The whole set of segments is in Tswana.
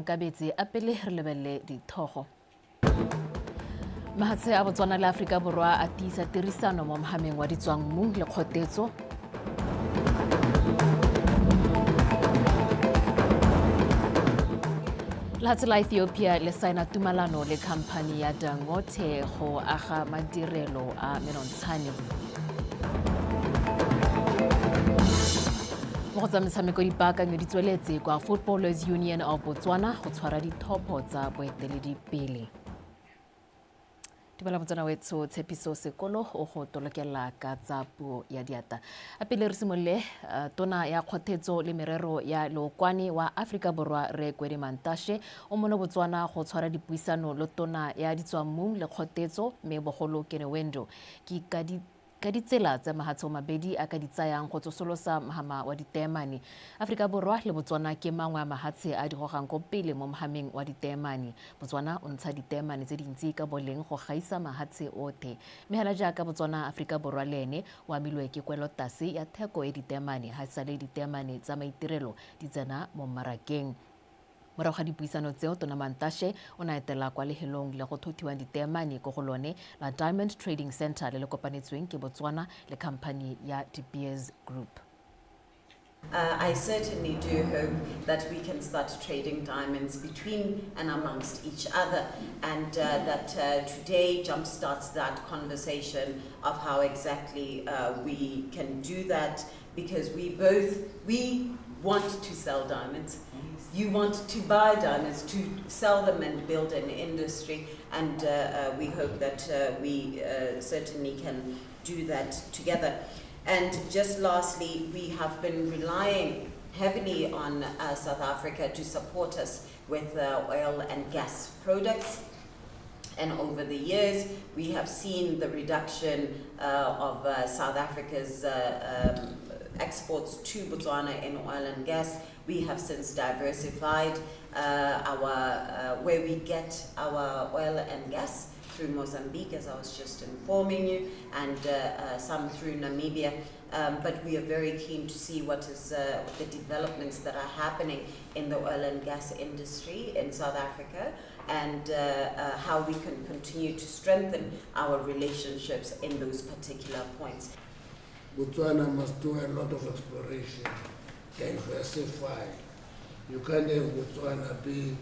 onkabetse a pele re lebelle dithogo. Mahatshe a Botswana le Afrika Borwa a tiisa tirisano mo mohameng wa ditswangmmu le kgotetso. Lehatshe la Ethiopia le saena tumalano le khamphani ya Dangote go aga madirelo a menontsane. Mo go tsa metshameko dipaakanyo di tsweletse kwa Footballers Union of Botswana go tshwara dithopo tsa boeteledipele. Tibala Botswana wetso Tshepiso Sekolo o go tolokela ka tsa puo ya diata. A pele re simolole tona ya kgotetso le merero ya leokwane wa Afrika Borwa Re Gwede Mantashe o mono Botswana go tshwara dipuisano le tona ya ditswangmmu le kgotetso me bogolo Kenewendo ka ditsela tsa mahatsho mabedi a ka ditsayang go tsosolosa mahama wa ditemane. Afrika Borwa le Botswana ke mangwe a mahatshe a digogang ko pele mo mohameng wa ditemane. Botswana o ntsha ditemane tse dintsi ka boleng go gaisa mahatshe otlhe. Mme hela jaaka Botswana Afrika Borwa le ene o amilwe ke kwelotase ya theko e ditemane ha sale ditemane tsa maitirelo di tsena mo mmarakeng. Morago ga dipuisano tseo tona Mantashe o na etela kwa lehelong le go thothiwang ditemane ko go lone la Diamond Trading Center le kopanetsweng ke Botswana le khamphani ya De Beers Group. I certainly do hope that we can start trading diamonds between and amongst each other, and that today jumpstarts that conversation of how exactly we can do that, because we want to sell diamonds. You want to buy diamonds, to sell them and build an industry, and we hope that we certainly can do that together. And just lastly, we have been relying heavily on South Africa to support us with oil and gas products. And over the years, we have seen the reduction of South Africa's exports to Botswana in oil and gas. We have since diversified where we get our oil and gas through Mozambique, as I was just informing you, and some through Namibia. But we are very keen to see what is the developments that are happening in the oil and gas industry in South Africa, and how we can continue to strengthen our relationships in those particular points. Botswana must do a lot of exploration, diversify. You can't have Botswana be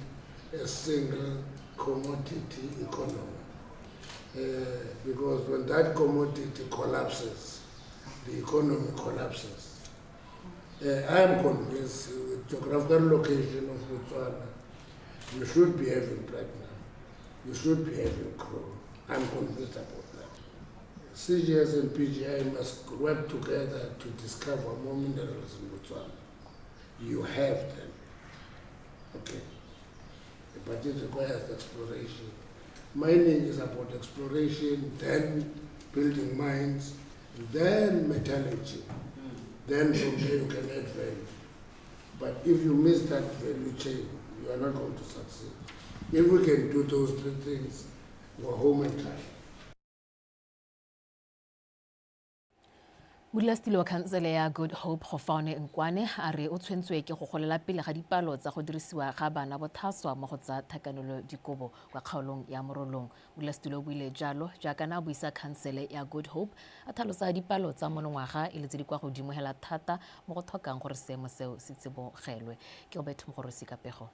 a single commodity economy. Because when that commodity collapses, the economy collapses. I am convinced with geographical location of Botswana, you should be having platinum, you should be having chrome. I'm convinced about that. CGS and PGI must work together to discover more minerals in Botswana. You have them, okay. But it requires exploration. Mining is about exploration, then building mines, then metallurgy. Then from there you can add value. But if you miss that value chain, you are not going to succeed. If we can do those three things, we're home in time. Modulasetilo wa khansele ya Good Hope Gofane Nkwane a re o tshwentswe ke go golela pele ga dipalo tsa go dirisiwa ga bana bothaswa mo go tsa thakanelo dikobo kwa kgaolong ya Morolong. Modulasetilo o buile jalo jaaka na buisa khansele ya Good Hope a tlhalosa dipalo tsa monongwaga e le tse di kwa godimo hela thata mo go tlhokang gore seemo seo se tsebogelwe. Ke go betho mogorosi ka pego.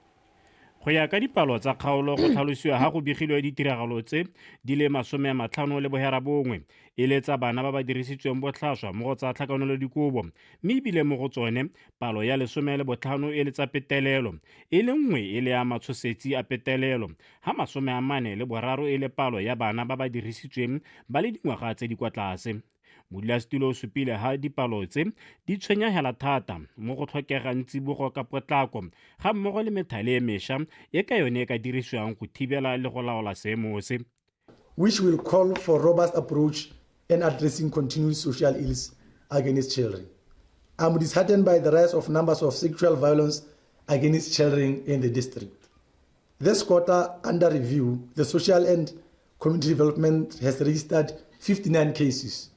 Go ya ka dipalo tsa kgaolo go tlhalosiwa ha go begilwe ditiragalo tse di le 50 le bohera bongwe e le tsa bana ba ba dirisitsweng botlhaswa mo go tsa tlhakanelo dikobo, mme ebile mo go tsone palo ya 15 e le tsa petelelo, e le nngwe e le ya matshosetsi a petelelo, ha 43 e le palo ya bana ba ba dirisitsweng ba le dingwaga tse di kwa tlase. Modulasetilo o supile ha dipalo tse di tshwenyagela thata mo go tlhokegang tsibogo ka potlako ga mmogo le methale e mešwa e ka yone e ka dirisiwang go thibela le go laola seemo se, which will call for robust approach in addressing continuous social ills against children. I'm disheartened by the rise of numbers of sexual violence against children in the district. This quarter, under review, the Social and Community Development has registered 59 cases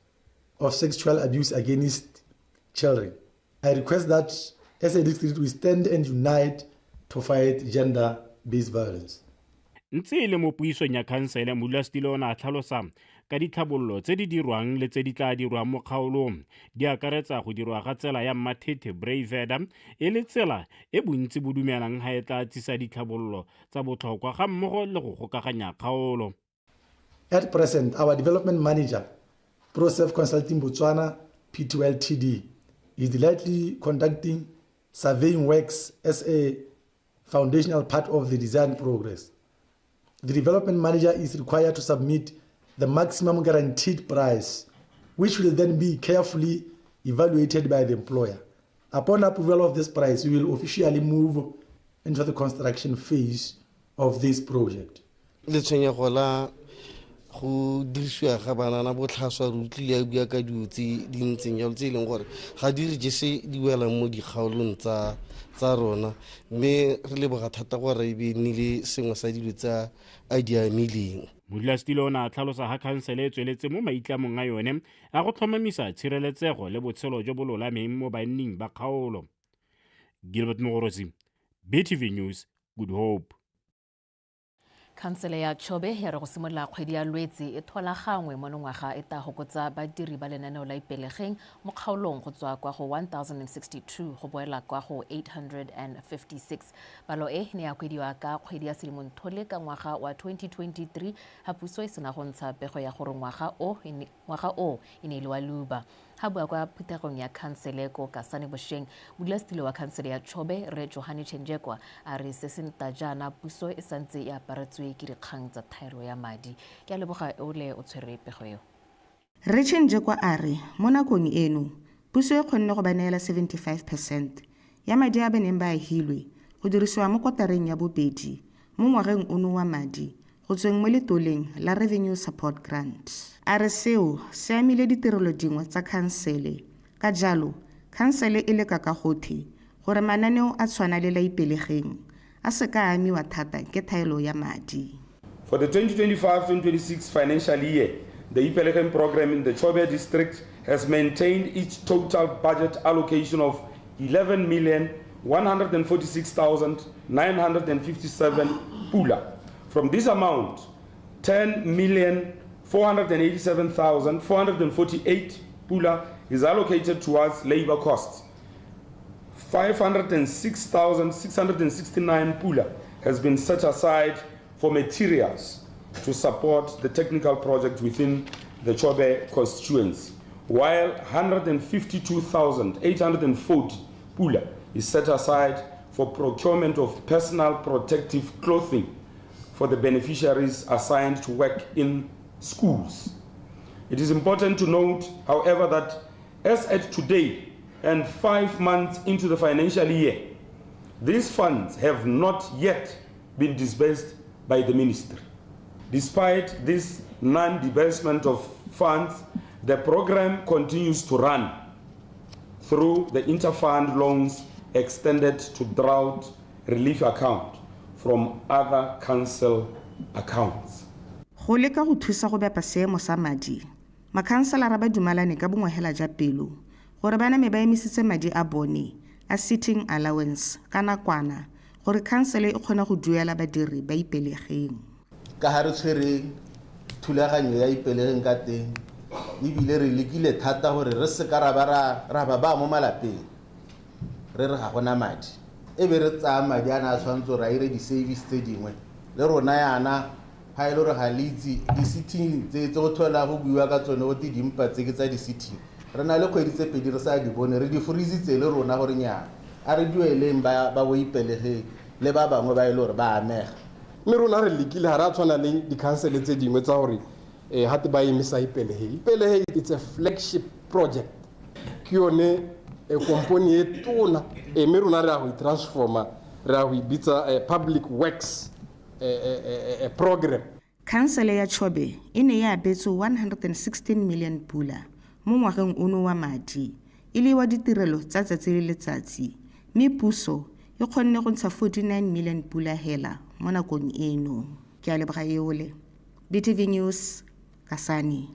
of sexual abuse against children. I request that as a district we stand and unite to fight gender-based violence. ntse e le mo puisong ya khansele modulasetilo o ne a tlhalosa ka ditlhabololo tse di dirwang le tse di tla dirwang mo kgaolong di akaretsa go dirwa ga tsela ya Mmathethe Brayveda e le tsela e bontsi bo dumelang ga e tla tsisa ditlhabololo tsa botlhokwa ga mmogo le go gokaganya kgaolo. At present, our development manager, ProServe Consulting Botswana, P2 Ltd, is lightly conducting surveying works as a foundational part of the design progress. The development manager is required to submit the maximum guaranteed price, which will then be carefully evaluated by the employer. Upon approval of this price, we will officially move into the construction phase of this project. Go dirisiwa ga banana botlhaswa re utlwile a bua ka dilo tse di ntseng jalo tse e leng gore ga di re jese di welang mo dikgaolong tsa rona, mme re leboga thata gore e be nnile sengwe sa dilo tsa a di amileng. modulasetilo o ne a tlhalosa ga khansele e tsweletse mo maitlamong a yone a go tlhomamisa tshireletsego le botshelo jo bo lolameng mo banning ba kgaolo. Gilbert Mogorosi, BTV News, Good Hope. Khansele ya Chobe ya re go simolola kgwedi ya Lwetse e thola gangwe monongwaga e ta gokotsa badiri ba lenaneo la ipelegeng mo kgaolong go tswa kwa go 1062 go boela kwa go 856. Palo e ne ya kwediwa ka kgwedi ya Sedimonthole ka ngwaga wa 2023 ha puso e sena go ntsha pego ya gore ngwaga o e ne le wa luba. Ha bua kwa phuthegong ya khansele ko Kasane Bosheng, modulasetilo wa khansele ya Chobe Re Johani Chenjekwa a re se se ntajana puso e santse e aparetswe ke dikgang tsa thaelo ya madi. Ke a leboga ole o tshwere pego eo. Re Chenjekwa a re mo nakong eno puso e kgonne go ba neela 75% ya madi a baneng ba hilwe go dirisiwa mo kotareng ya bobedi mo ngwageng ono wa madi go tsweng mo letoleng la Revenue Support Grant. A re seo se amile ditirelo dingwe tsa khansele, ka jalo khansele e le ka gotlhe gore mananeo a tshwana le la ipelegeng a se ka amiwa thata ke thaelo ya madi. For the 2025-2026 financial year, the Ipelegeng program in the Chobe district has maintained its total budget allocation of 11,146,957 pula. From this amount, 10,487,448 pula is allocated towards labor costs. 506,669 pula has been set aside for materials to support the technical project within the Chobe constituency, while 152,840 pula is set aside for procurement of personal protective clothing for the beneficiaries assigned to work in schools. It is important to note, however, that as at today and 5 months into the financial year, these funds have not yet been disbursed by the ministry. Despite this non-disbursement of funds, the program continues to run through the interfund loans extended to drought relief account from other council accounts. Go leka go thusa go bepa seemo sa madi, makhanselara ba dumalane ka bongwahela ja pelo gore bana me ba emisitse madi a bone a sitting allowance ka nakwana gore khansele e kgona go duela badiri ba ipelegeng. Ka ha re tshwere thulaganyo ya ipelegeng ka teng ebile re lekile thata gore re se ka ra ba mo malapeng re ga gona madi e be re tsaya madi a na tshwantse ra ire di-service tse dingwe le rona yana ha e le gore ga le itse di-sitting tse go thola go buiwa ka tsone go dimpa tse ke tsa di-sitting re na le kgwedi tse pedi re sa di bone re di freezitse le rona gore nyana a re dueleng ba bo ipelegeng le ba bangwe ba e le gore ba amega. Mme rona re lekile ha ra tshwana le di-council tse dingwe tsa gore hate ba emisa ipelegeng. Ipelegeng it's a flagship project ke yone komponi e tona mme rona re a go transforma re a go bitsa public works program. Khansele ya Chobe e ne ya abetswe 116 million pula mo ngwageng ono wa madi e le wa ditirelo tsa tsatsi le letsatsi, mme puso e kgonne go ntsha 49 million pula hela mo nakong eno. Ke a leboga eole. BTV News, Kasane.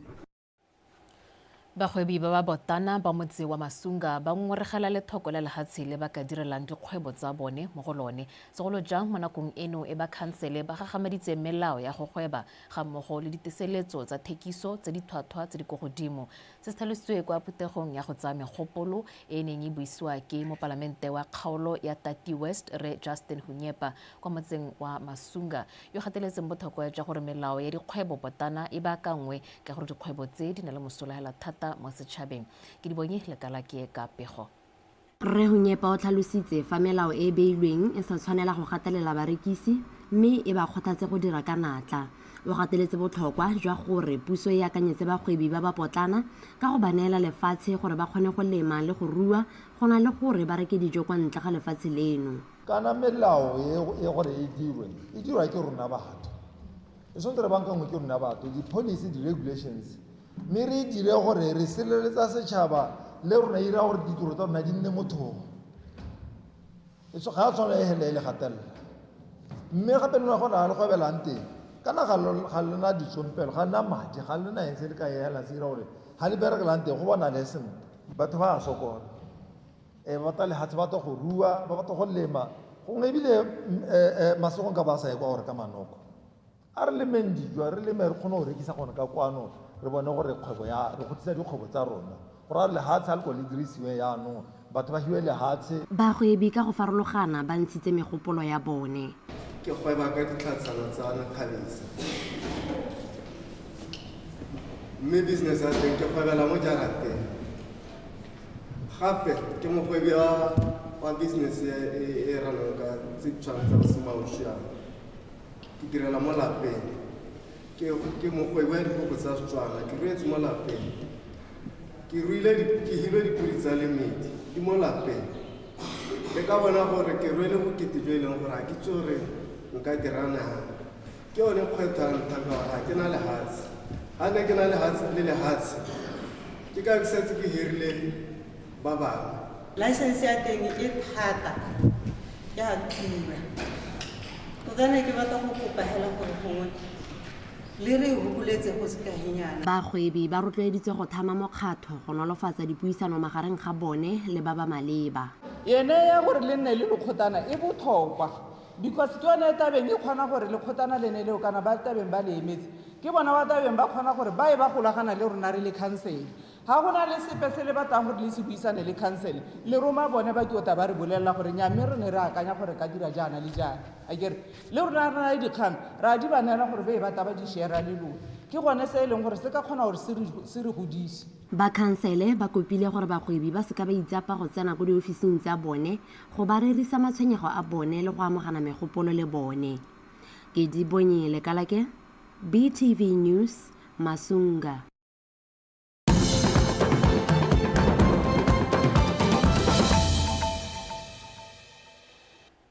Bagwebi ba ba botana ba motse wa Masunga ba ngoregela lethoko le lehatshe le ba ka direlang dikgwebo tsa bone mo go lone segolo jang mo nakong eno e ba khansele ba gagamaditse melao ya go gweba ga mmogo le diteseletso tsa thekiso tse di thwathwa tse di go godimo se se tlhalositswe kwa putegong ya go tsaya megopolo e neng e buisiwa ke mo palamente wa kgaolo ya Tati West re Justin Hunyepa kwa motseng wa Masunga yo gateletseng botlhokwa jwa gore melao ya dikgwebo botana e baakangwe ka gore dikgwebo tse di na le mosola hela thata mo setšhabeng ke di bonye lekala ke ka pego Re Hunyepa o tlhalositse fa melao e beilweng e sa tshwanela go gatelela barekisi mme e ba kgothatse go dira ka natla o gateletse botlhokwa jwa gore puso e akanyetse bagwebi ba ba potlana ka go ba neela lefatshe gore ba kgone go lema le go rua go na le gore ba reke dijo kwa ntle ga lefatshe leno kana melao e gore e dirwa ke rona batho e tshwanetse re bankangwe ke rona batho di-policy di-regulations mme re dire gore re sireletsa setšhaba le rona ira gore ditiro tsa rona di nne motho ga a tshwana e hele le gatelela mme gape lena go na le gwebelang teng kana ga lena ditsompelo ga lena madi ga lena eng se le ka ela se ira gore ga le berekelang teng go bona le sentle batho ba a sokola ba batla lehatshe ba batla go rua ba batla go lema gongwe ebile masegong ka ba sa ye kwa gore ka manoko a re lemeng dijo re leme re kgone go rekisa gone ka kwano re bone gore re godisa dikgwebo tsa rona gore a re lehatshe a le ko le dirisiwe yaanong batho ba hiwe lehatshe bagwebi ka go farologana ba ntshitse megopolo ya bone ke gweba ka ditlhatsana tsa nakgabisa mme business ya teng ke gwebela mo jarateng gape ke mogwebi wa business e ranang ka tse di tshwana tsa bosemaušiana ke direla mo lapeng ke mogwebi wa dikoko tsa Setswana ke ruetse mo lapeng ke hilwe dipodi tsa lemedi di mo lapeng le ka bona gore ke rwele bokete jo e leng gore ga ke tse gore nka diranang ke yone kgwetho ya nthaka gore ga ke na lehatshe ga ne ke na lehatshe ke ka ke setse ke hirile ba bangwe license ya teng e thata ya tura o kana ke batla go kopa hela gore gongwe le re hokuletse go se ka hinyana bagwebi ba rotloeditse go thama mokgatlho go nolofatsa dipuisano magareng ga bone le ba ba maleba yene ya gore le nne le lekgotana e botlhokwa because ke yone tabeng e kgona gore lekgotana le ne leo kana ba tabeng ba le emetse ke bona ba tabeng ba kgona gore ba e ba golagana le rona re le council ga go na le sepe se le batlang gore le se buisane le council le roma bone ba ke ota ba re bolelela gore nyamme re ne re akanya gore ka dira jaana le jaana a kere le rona re na le dikgang ra di ba neela gore ba e bata ba di share le lona ke gone se e leng gore se ka kgona gore se re godise bakhansele ba kopile gore bagwebi ba seka ba itsapa go tsena ko diofising tsa bone go ba rerisa matshwenyego a bone le go amogana megopolo le bone ke di bonye lekala ke BTV News Masunga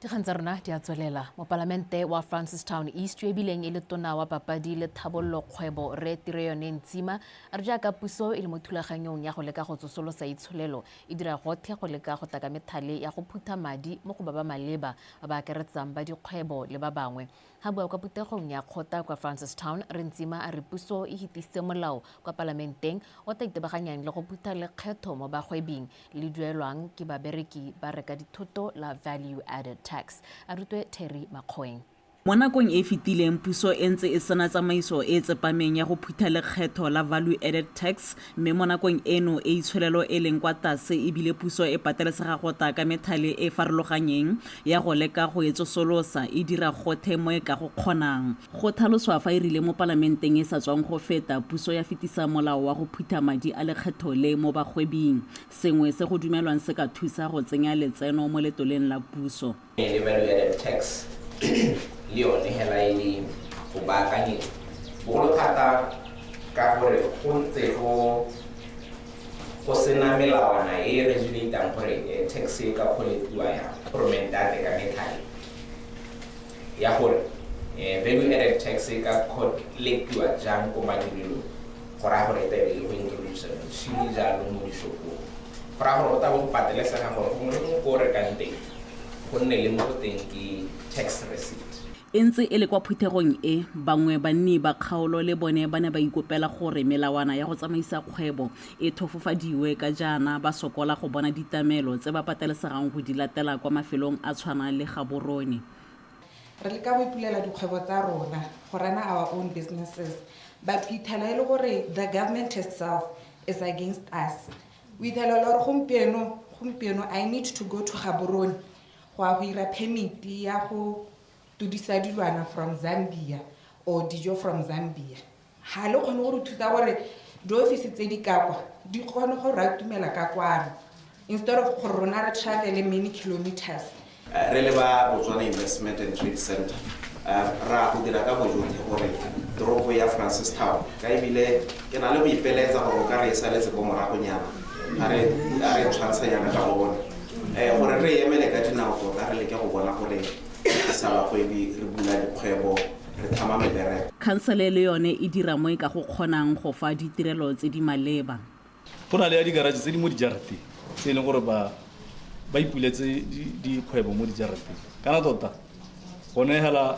dikgang tsa rona di a tswelela mo palamente wa Francistown East yo ebileng e le tona wa papadi le tlhabololo kgwebo re Tireyone Ntsima a re jaaka puso e le mo thulaganyong ya go leka go tsosolosa itsholelo e dira gotlhe go leka go taka methale ya go phutha madi mo go ba ba maleba ba ba akaretsang ba dikgwebo le ba bangwe ga bua kwa putegong ya kgota kwa Francistown re Ntsima a re puso e hitisitse molao kwa palamenteng o tla itebaganyang le go phutha lekgetho mo bagwebing le duelwang ke babereki ba reka dithoto la value added tax a rutwe Terry Makgoeng mo nakong e fetileng puso e ntse e sena tsamaiso e tsepameng ya go phutha lekgetho la value added tax mme mo nakong eno e itsholelo e leng kwa tlase ebile puso e patelesega go taka methale e farologanyeng ya go leka go e tsosolosa e dira gothe mo e ka go kgonang go tlhaloswa fa e rile mo palamenteng e sa tswang go feta puso ya fetisa molao wa go phutha madi a lekgetho le mo bagwebing sengwe se go dumelwang se ka thusa go tsenya letseno mo letoleng la puso value added tax le yone hela e le go baakanyetsa bogolo thata ka gore go ntse go sena melawana e regulatang gore tax e ka kgoletiwa ya government a teka methale ya gore value added tax e ka kgoletiwa jang ko madirelong go raya gore tebe le go introduce sile jalo mo dishopong go raya gore o tla bo patelesega gore gongwe le mo ko o rekang teng go nne le mo teng ke tax receipt e ntse e le kwa phuthegong e bangwe banni ba kgaolo le bone ba ne ba ikopela gore melawana ya go tsamaisa kgwebo e thofofadiwe ka jaana ba sokola go bona ditamelo tse ba patelesegang go di latela kwa mafelong a tshwana le Gaborone. Re le ka boipulela dikgwebo tsa rona go rana our own businesses but we tell e le gore the government itself is against us. We tell a lot gompieno I need to go to Gaborone go a go ira permit ya go tudisa dilwana from Zambia or dijo from Zambia. Ha le kgone go re thusa gore di office tse di kakwa di kgone go ratumela ka kwano instead of go rona re travel many kilometers. Re le ba Botswana Investment and Trade Center ra go dira ka bojotlhe gore toropo ya Francistown ka ebile ke na le go ipeletsa gore ka re isaletse go moragonyana a re tshwantsha yana ka bona gore re emele ka dinao tota re leke go bona gore sa bagwebi re bula dikgwebo re thama mebereko. Khansele le yone e dira mo e ka go kgonang go fa ditirelo tse di maleba. Go na le digaraje tse di mo dijarateng tse e leng gore ba ipuletse dikgwebo mo dijarateng kana tota gone hela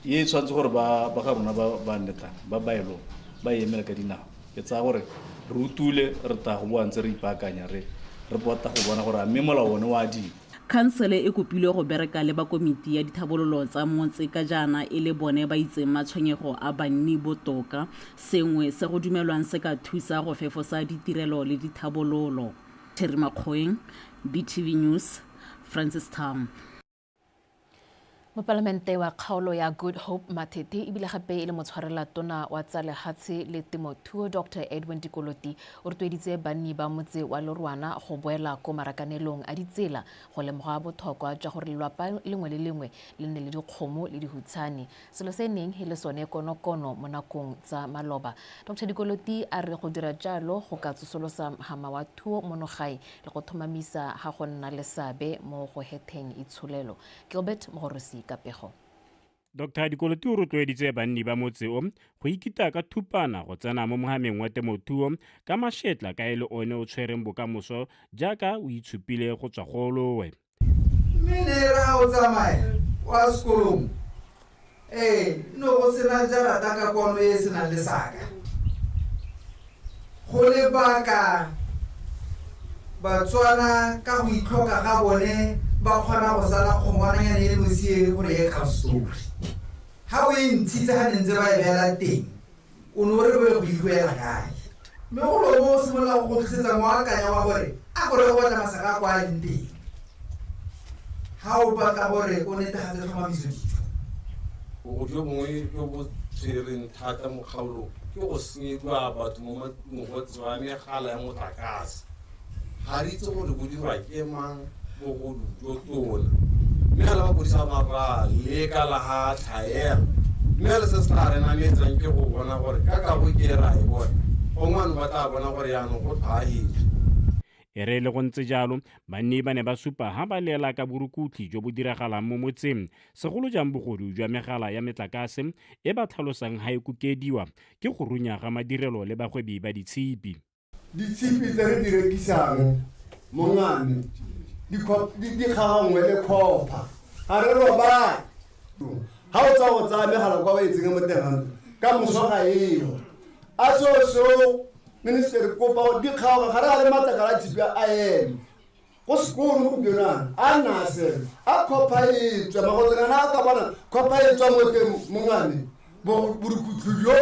e tshwantse gore ba ga rona ba nnetang ba baelo ba emela ka dinao ke tsa gore re utule re ta go bua ntse re ipaakanya re bota go bona gore a mme molao one wa di. Khansele e kopilwe go bereka le ba komiti ya dithabololo tsa motse ka jaana e le bone ba itseng matshwenyego a banni botoka sengwe se go dumelwang se ka thusa go fefosa ditirelo le dithabololo. Terry Makgoeng, BTV News, Francistown. Mopalamente wa kgaolo ya Good Hope Matete ebile gape e le motshwarela tona wa tsa lehatshe le temothuo Dr. Edwin Dikoloti o rotloeditse banni ba motse wa Lorwana go boela ko marakanelong a ditsela go lemoga botlhokwa jwa gore lelapa lengwe le lengwe le nne le dikgomo le dihutshane selo se neng le sone konokono mo nakong tsa maloba. Dr. Dikoloti a re go dira jalo go ka tsosolosa hama wa thuo monogae le go thomamisa ga go nna le sabe mo go hetheng itsholelo. Gilbert Mogorosi kapego. Dr. Dikoloti o rotloeditse banni ba motse o go ikita ka thupana go tsena mo mohameng wa temothuo ka mashetla ka ele one o tshwereng bokamoso jaaka o itshupile go tswa golowe. Minera o tsamaya wa sekolong no go sena jarata ka kono e sena le saka go lebaka Batswana ka go itlhoka ga bone ba kgona go sala kgomwana ya le mosie gore e ka story ha o ntshitse ha ntse ba e bela teng o no re go ikwela kae me go lo mo se mola go tsetsa mo akanya wa gore a gore go tla masaka kwa nteng ha o ba ka gore o nete ha se tlhomamiso ditho go jo bongwe yo bo tsereng thata mo kgaolo ke go senyedwa batho mo go tswane gala ya motlakase ga re itse gore go dirwa ke mang bogodu jo tona mme ga le mapodisa mara le ka la ha tlhaela mme le se se tla re nametsang ke go bona gore ka ka go ke ra e bona gongwane ba tla bona gore yaanong go tlhaile. E re le go ntse jalo banni ba ne ba supa ha ba lela ka borukutli jo bo diragalang mo motseng segolo jang bogodu jwa megala ya metlakase e ba tlhalosang ha e kukediwa ke go runya ga madirelo le bagwebi ba ditshipi. Ditshipi tse re di rekisang mongane di kgagangwe le khopa ga re robane ga o tsa go tsaya megala kwa ba etseng mo teng ka moso ga eo a so ministeri kopa di kgaga ga re ga le matlakala a tshipi a eme go sekolo go bjonana a nase a khopa e tswa magotsengana a ka bona khopa e tswa mo teng mongane borukutlo jo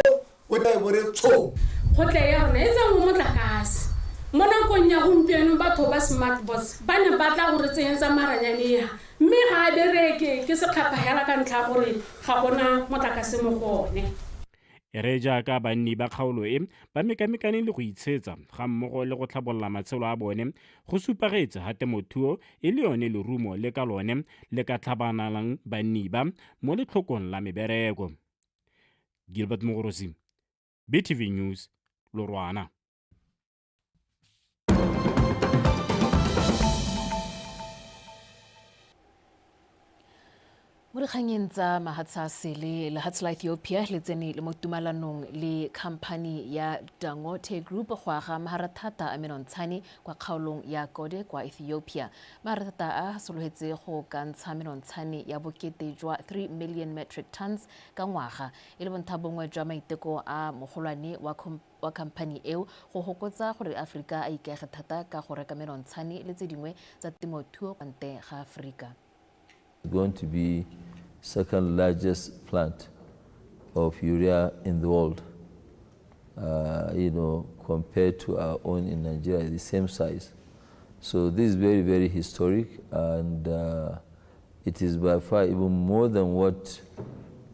o tla e bore tsho go tle ya rona e tsang mo motlakase mo nakong ya gompieno batho ba smart boss ba ne ba tla gore tsenyetsa maranyane ya mme ga a bereke ke sekgapa hela ka ntlha gore ga gona motlakase mo gone. E re jaaka banni ba kgaolo e ba mekamekane le go itshetsa ga mmogo le go tlhabolola matshelo a bone go supagetse ga temothuo e le yone lerumo le ka lone le ka tlhabanalang banni ba mo letlhokong la mebereko. Gilbert Mogorosi, BTV News, Lorwana. Mo dikganyeng tsa mahatsase le lehatshe la Ethiopia le tsene le mo tumalanong le khamphani ya Dangote Group go aga maharathata a menontsane kwa kgaolong ya Kode kwa Ethiopia. Maharathata a sologetse go ka ntsha menontsane ya bokete jwa 3 million metric tons ka ngwaga e le bonthabongwe jwa maiteko a mogolwane wa khamphani eo go hokotsa gore Afrika a ikaege thata ka go reka menontsane le tse dingwe tsa temothuo kwa ntle ga Afrika. Going to be second largest plant of urea in the world. Compared to our own in Nigeria, the same size. So this is very, very historic, and it is by far even more than what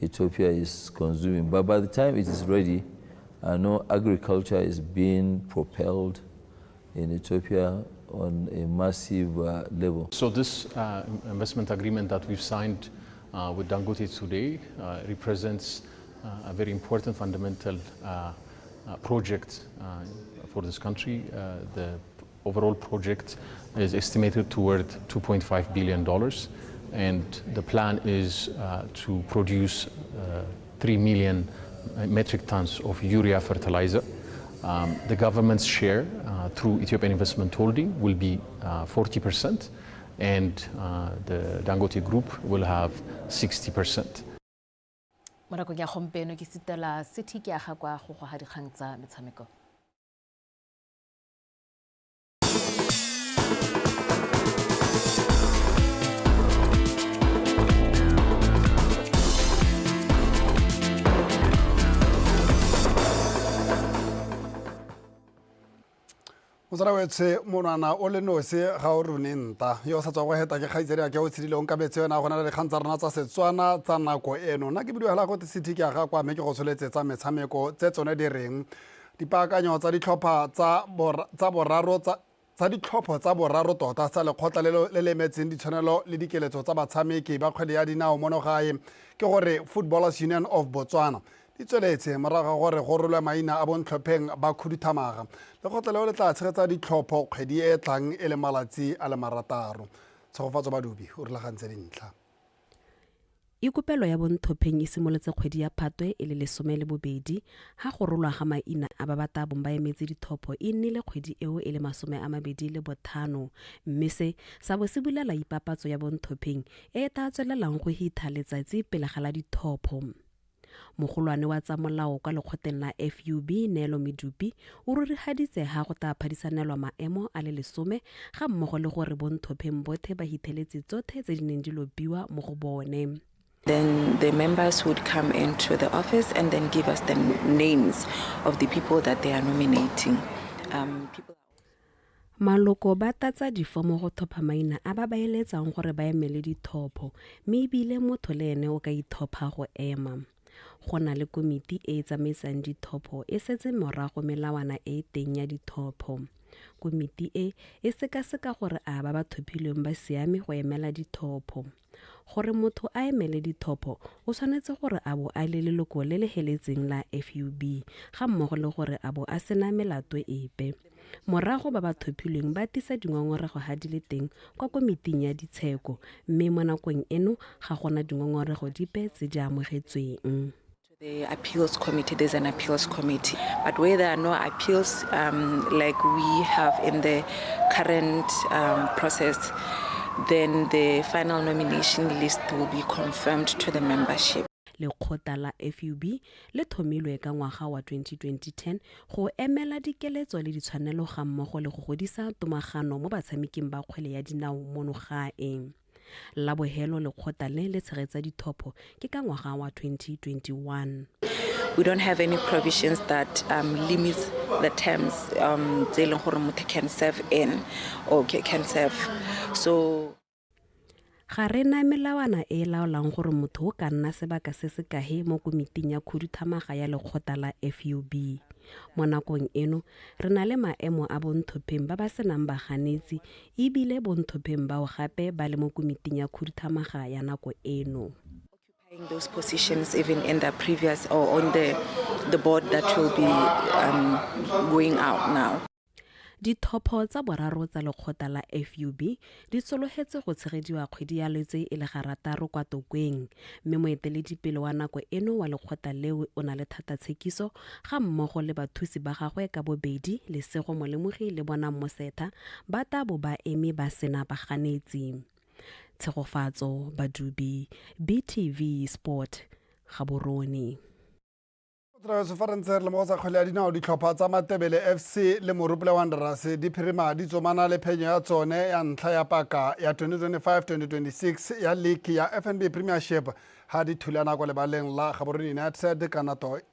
Ethiopia is consuming. But by the time it is ready, I know agriculture is being propelled in Ethiopia on a massive level. So this investment agreement that we've signed with Dangote today represents a very important fundamental project for this country. The overall project is estimated toward $2.5 billion, and the plan is to produce 3 million metric tons of urea fertilizer. The government's share through Ethiopian Investment Holding will be 40%, and the Dangote Group will have 60%. Mo nakong ya gompieno ke sitela City ke aga kwa go ga dikgang tsa metshameko. Motsrawetse monwana o le nose ga o rone nta yo sa tswa go heta ke kgaitsedi ya ke o tshidile on ka betse yona gona le kgang tsa rena tsa Setswana tsa nako eno na ke bidiwela go City ke aga kwa me ke go tsholetsetsa metshameko tse tsone di reng dipaakanyo tsa ditlhopha tsa boraro tota tsa lekgotla le le metseng ditshwanelo le dikeletso tsa batshameki ba kgwele ya dinao mono gae ke gore Footballers Union of Botswana di tsweletse morago gore go rolwe maina a bontlhopheng ba khuduthamaga lekgotla leo le tla tshegetsa ditlhopho kgwedi e tlang e le malatsi a le marataro tshegofatso badubi o rulagantse dintlha. Ikopelo ya bonthopheng e simolotse kgwedi ya Phatwe e le 12 ha go rolwa ga maina a ba bata bomba emetse dithopho e nnile kgwedi eo e le 25 mme se sa bo se bulela ipapatso ya bonthopheng e ta tswelelang go hitha letsatsi pele ga la dithopho. Mogolwane wa tsa molao kwa lekgotleng la FUB Nelo Medupi o rurihaditse ha go ta phadisanelwa maemo a le 10 ga mmogo le gore bonthopheng bothe ba hitheletse tsotlhe tse di neng di lobiwa mo go bone. Then the members would come into the office and then give us the names of the people that they are nominating. Maloko ba tatsa difomo go thopha maina a ba baeletsang gore ba emele dithopho mme ebile motho le ene o ka ithopha go ema. Go na le komiti e tsamaisang dithopho e setse morago melawana e teng ya dithopho. Komiti e sekaseka gore a ba thopilweng ba siame go emela dithopho. Gore motho a emele dithopho o tshwanetse gore a bo a le leloko le le heletseng la FUB ga mmogo le gore a bo a sena melato epe. Morago ba thopilweng ba tisa dingongorego ha di le teng kwa komiting ya ditsheko mme mo nakong eno ga gona dingongorego dipe tse di amogetsweng. The appeals committee, there's an appeals committee, but where there are no appeals like we have in the current process, then the final nomination list will be confirmed to the membership. Lekgotla la FUB le thomilwe ka ngwaga wa 2010 go emela dikeletso le ditshwanelo ga mmogo le go godisa tomagano mo batshameking ba kgwele ya dinao mono gae. La bohelo lekgotla le tshegetsa dithopho ke ka ngwaga wa 2021. We don't have any provisions that limits the terms tse leng gore motho can serve in or can serve. So ga rena melawana e laolang gore motho o ka nna sebaka se se kae mo komiting ya khuduthamaga ya lekgotla la FUB. Mo nakong eno re na le maemo a bonthopheng ba ba senang baganetsi ebile bonthopheng bao gape ba le mo komiting ya khuduthamaga ya nako eno. Those positions even in the previous or on the board that will be going out now. Dithopho tsa boraro tsa lekgotla la FUB di tsologetse go tshegediwa kgwedi ya Lwetse e le garataro kwa Tokweng, mme moeteledipele wa nako eno wa lekgotla leo o na le thatatshekiso ga mmogo le bathusi ba gagwe ka bobedi Lesego Molemogi le Bonang Mosetha ba tabo ba eme ba sena ba ganetsi. Tshegofatso Badubi, BTV Sport, Gaborone. Sefarentsere le mo sa kgwele ya dinao ditlhopha tsa Matebele FC le Morupele Wanderers di phirima di tsomana le phenyo ya tsone ya ntlha ya paka ya 2025-2026 ya league ya FNB Premiership ha di thulana kwa lebaleng la Gaborone United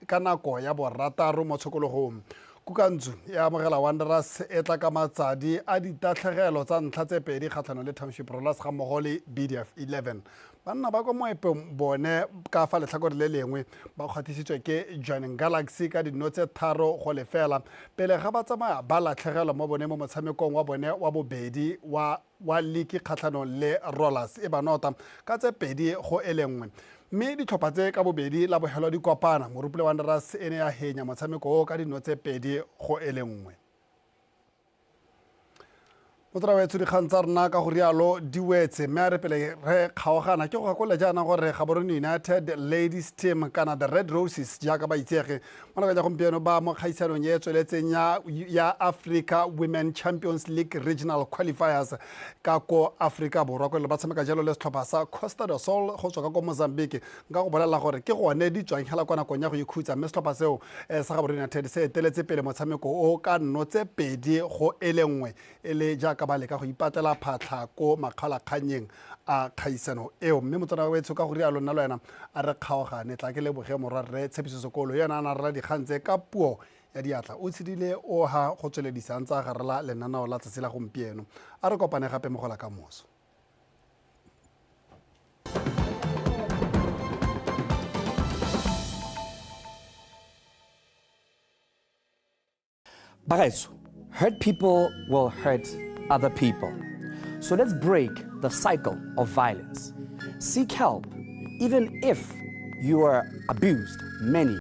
ka nako ya borataro mo tshokologong. Kukanzu ya amogela Wanderers e tla ka matsadi a ditatlhegelo tsa ntlha tse pedi kgatlhanong le Township Rollers ga mmogo le BDF 11. Banna ba kwa moepong bone ka fa letlhakore le lengwe ba kgwathisitswe ke Joining Galaxy ka dino tse 3-0 pele ga ba tsamaya ba latlhegelwa mo bone mo motshamekong wa bone wa bobedi wa league kgatlhanong le Rollers e ba nota ka tse 2-1. Mme ditlhopha tse ka bobedi la bogelo di kopana Morupele Wanderers e ne ya henya motshameko o ka dino tse 2-1. Motra wa dikgang tsa rena ka go rialo di wetse mme a re pele re kgaogana ke go gakola jaana gore Gaborone United ladies team kana the Red Roses jaaka ba itsege mo nakong ya gompieno ba mo kgaisanong e tsweletseng ya Africa Women Champions League Regional Qualifiers ka ko Africa Borwa kwa le ba tshameka jalo le setlhopha sa Costa do Sol go tswa ka ko Mozambique nka go bolela gore ke gone di tswang hela kwa nakong ya go ikhutsa mme setlhopha seo sa Gaborone United se eteletse pele motshameko o ka nno tse 2-1 ele jaaka ba le ka go ipatela phatlha ko makgalakganyeng a kgaisano eo mme motsana wa etso ka go rialo nna le wena a re kgaogane tla ke leboge morwa re Tshepiso Sekolo yena a na rela dikgantse ka puo ya diatla o tshedile o ha go tsweledisa ntse ga rela lenaneo la tsatsi la gompieno a re kopane gape mo go la kamoso. Bagaetso, hurt people will hurt other people. So let's break the cycle of violence. Seek help, even if you are abused. Many